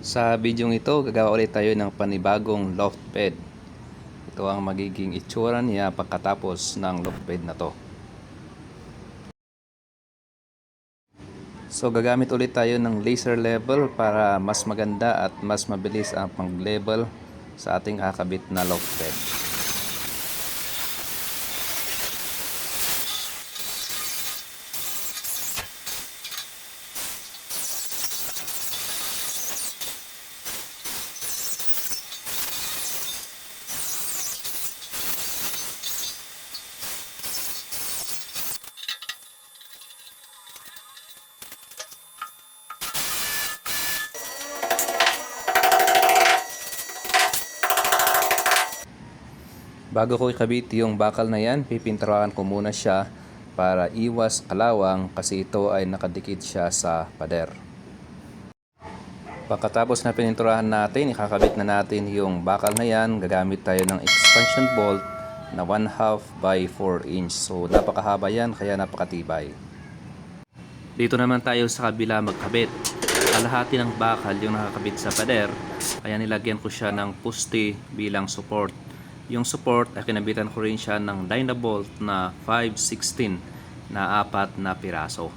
Sa video ito, gagawa ulit tayo ng panibagong loft bed. Ito ang magiging itsura niya pagkatapos ng loft bed na to. So gagamit ulit tayo ng laser level para mas maganda at mas mabilis ang pang-level sa ating kakabit na loft bed. Bago ko ikabit yung bakal na yan, pipinturahan ko muna siya para iwas kalawang kasi ito ay nakadikit siya sa pader. Pagkatapos na pininturahan natin, ikakabit na natin yung bakal na yan. Gagamit tayo ng expansion bolt na 1/2 by 4 inch. So napakahaba yan kaya napakatibay. Dito naman tayo sa kabila magkabit. Kalahati ng bakal yung nakakabit sa pader, kaya nilagyan ko siya ng puste bilang support. Yung support ay kinabitan ko rin siya ng Dynabolt na 5/16 na 4 na piraso.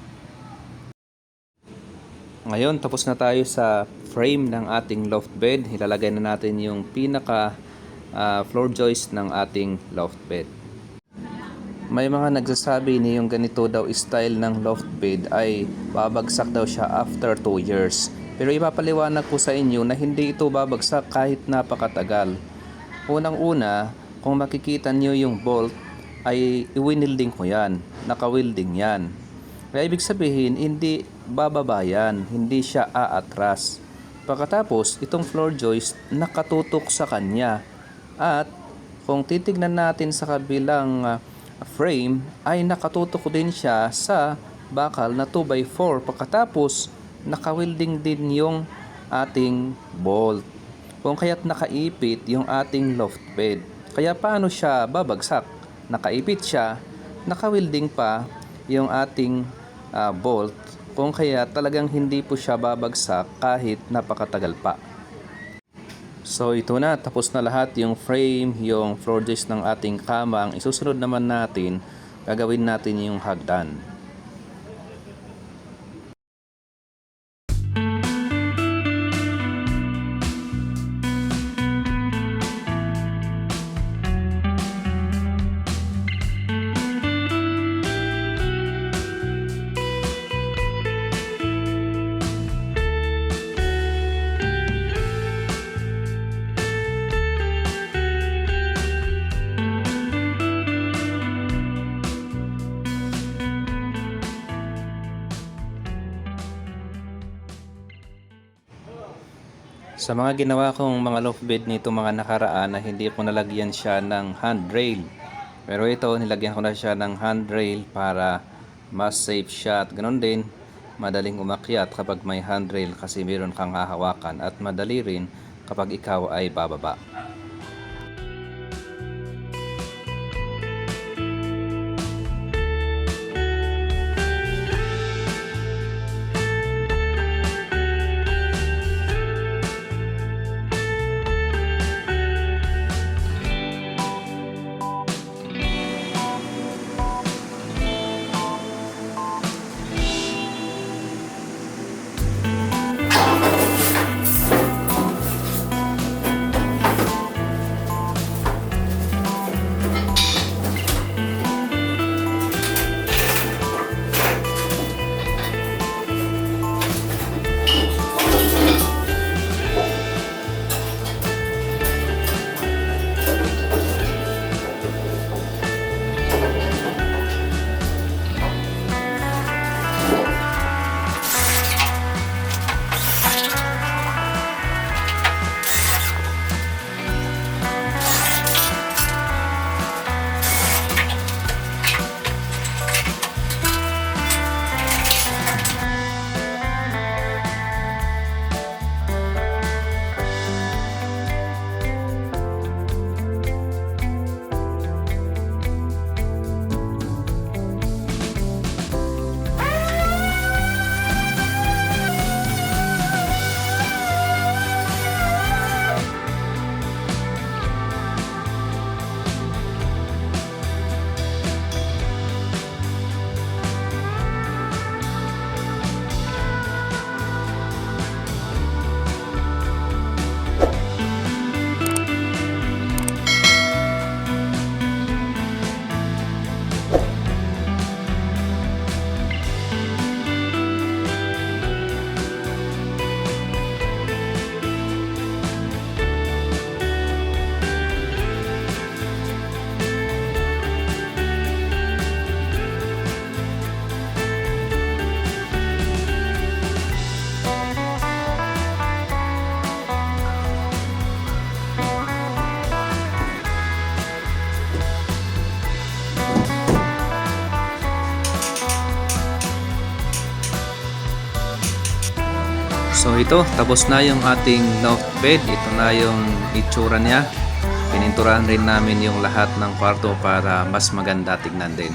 Ngayon tapos na tayo sa frame ng ating loft bed. Ilalagay na natin yung pinaka floor joist ng ating loft bed. May mga nagsasabi na yung ganito daw style ng loft bed ay babagsak daw siya after 2 years. Pero ipapaliwanag ko sa inyo na hindi ito babagsak kahit napakatagal. Unang-una, kung makikita nyo yung bolt ay iwinilding ko yan, naka-wielding yan. Kaya ibig sabihin, hindi bababa yan, hindi siya aatras. Pagkatapos, itong floor joist nakatutok sa kanya. At kung titignan natin sa kabilang frame, ay nakatutok din siya sa bakal na 2x4. Pagkatapos, naka-wielding din yung ating bolt. Kung kaya't nakaipit yung ating loft bed. Kaya paano siya babagsak? Nakaipit siya, naka-wielding pa yung ating bolt. Kung kaya talagang hindi po siya babagsak kahit napakatagal pa. So ito na, tapos na lahat yung frame, yung floor joist ng ating kama. Ang isusunod naman natin, gagawin natin yung hagdan. Sa mga ginawa kong mga loft bed nito mga nakaraan na hindi ko nalagyan siya ng handrail. Pero ito nilagyan ko na siya ng handrail para mas safe siya at ganoon din madaling umakyat kapag may handrail kasi meron kang hahawakan at madali rin kapag ikaw ay bababa. So ito, tapos na yung ating loft bed. Ito na yung itsura niya. Pininturahan rin namin yung lahat ng kwarto para mas maganda tignan din.